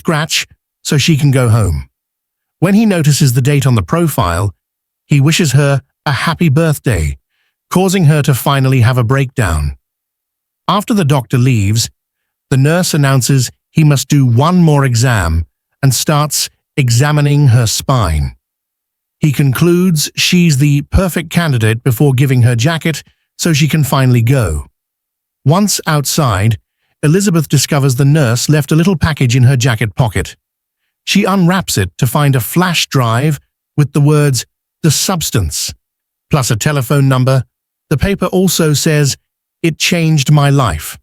scratch so she can go home. When he notices the date on the profile, he wishes her a happy birthday, causing her to finally have a breakdown. After the doctor leaves, the nurse announces he must do one more exam and starts examining her spine. He concludes she's the perfect candidate before giving her jacket so she can finally go. Once outside, Elizabeth discovers the nurse left a little package in her jacket pocket. She unwraps it to find a flash drive with the words, "The Substance," plus a telephone number. The paper also says, "It changed my life."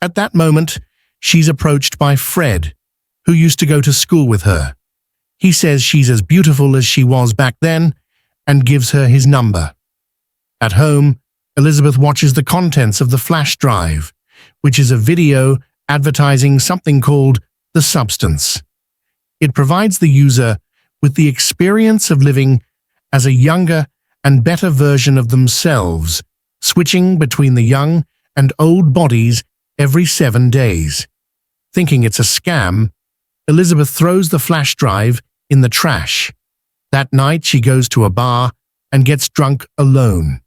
At that moment, she's approached by Fred, who used to go to school with her. He says she's as beautiful as she was back then and gives her his number. At home, Elizabeth watches the contents of the flash drive, which is a video advertising something called The Substance. It provides the user with the experience of living as a younger and better version of themselves, switching between the young and old bodies every 7 days. Thinking it's a scam, Elizabeth throws the flash drive in the trash. That night, she goes to a bar and gets drunk alone.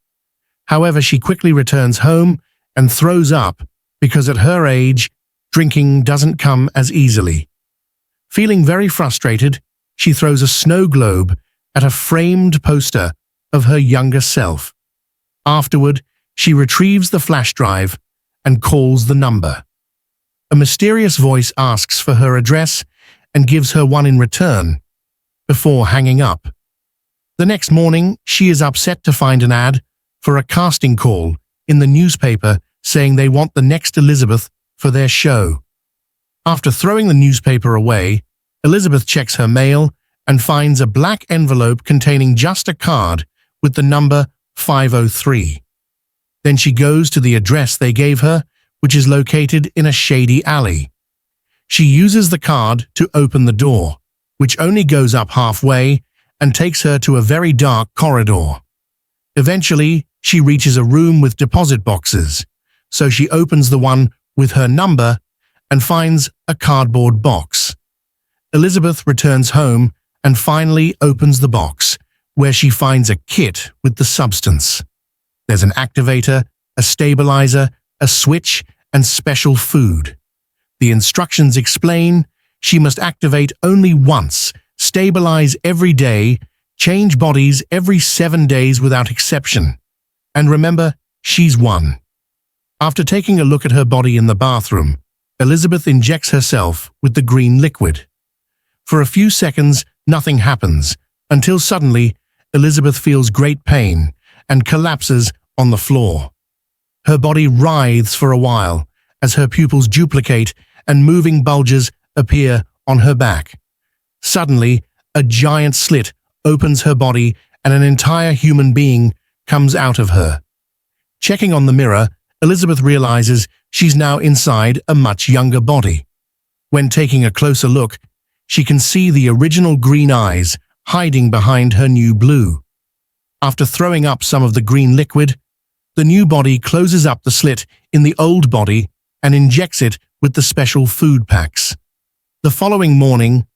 However, she quickly returns home and throws up because at her age, drinking doesn't come as easily. Feeling very frustrated, she throws a snow globe at a framed poster of her younger self. Afterward, she retrieves the flash drive and calls the number. A mysterious voice asks for her address and gives her one in return, before hanging up. The next morning, she is upset to find an ad for a casting call in the newspaper saying they want the next Elizabeth for their show. After throwing the newspaper away, Elizabeth checks her mail and finds a black envelope containing just a card with the number 503. Then she goes to the address they gave her, which is located in a shady alley. She uses the card to open the door, which only goes up halfway and takes her to a very dark corridor. Eventually, she reaches a room with deposit boxes, so she opens the one with her number and finds a cardboard box. Elizabeth returns home and finally opens the box, where she finds a kit with the substance. There's an activator, a stabilizer, a switch, and special food. The instructions explain she must activate only once, stabilize every day, change bodies every 7 days without exception. And remember, she's one. After taking a look at her body in the bathroom, Elizabeth injects herself with the green liquid. For a few seconds, nothing happens, until suddenly, Elizabeth feels great pain and collapses on the floor. Her body writhes for a while as her pupils duplicate and moving bulges appear on her back. Suddenly, a giant slit opens her body and an entire human being comes out of her. Checking on the mirror, Elizabeth realizes she's now inside a much younger body. When taking a closer look, she can see the original green eyes hiding behind her new blue. After throwing up some of the green liquid, the new body closes up the slit in the old body and injects it with the special food packs. The following morning,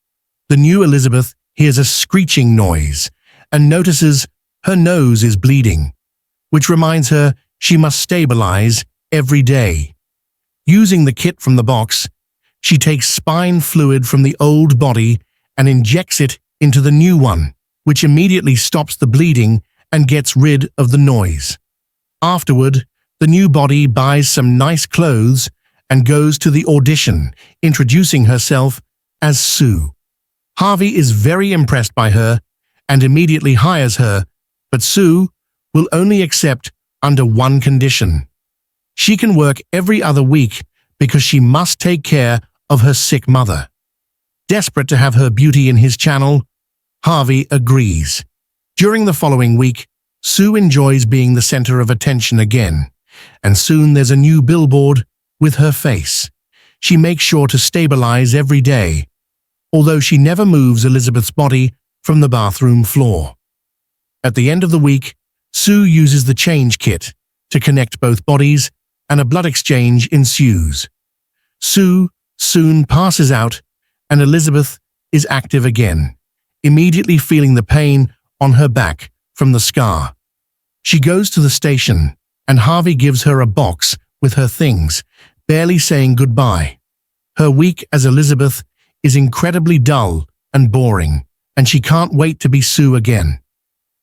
the new Elizabeth hears a screeching noise and notices her nose is bleeding, which reminds her she must stabilize every day. Using the kit from the box, she takes spine fluid from the old body and injects it into the new one, which immediately stops the bleeding and gets rid of the noise. Afterward, the new body buys some nice clothes and goes to the audition, introducing herself as Sue. Harvey is very impressed by her and immediately hires her, but Sue will only accept under one condition. She can work every other week because she must take care of her sick mother. Desperate to have her beauty in his channel, Harvey agrees. During the following week, Sue enjoys being the center of attention again, and soon there's a new billboard with her face. She makes sure to stabilize every day, although she never moves Elizabeth's body from the bathroom floor. At the end of the week, Sue uses the change kit to connect both bodies and a blood exchange ensues. Sue soon passes out and Elizabeth is active again, immediately feeling the pain on her back from the scar. She goes to the station, and Harvey gives her a box with her things, barely saying goodbye. Her week as Elizabeth is incredibly dull and boring, and she can't wait to be Sue again.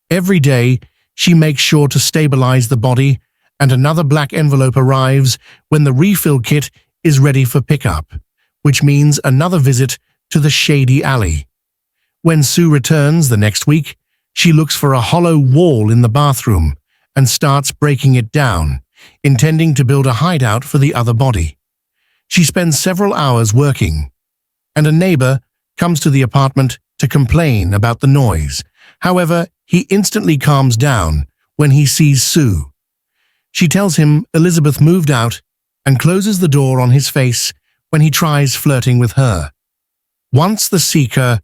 Every day, she makes sure to stabilize the body, and another black envelope arrives when the refill kit is ready for pickup, which means another visit to the shady alley. When Sue returns the next week, she looks for a hollow wall in the bathroom and starts breaking it down, intending to build a hideout for the other body. She spends several hours working, and a neighbor comes to the apartment to complain about the noise. However, he instantly calms down when he sees Sue. She tells him Elizabeth moved out and closes the door on his face when he tries flirting with her. Once the seeker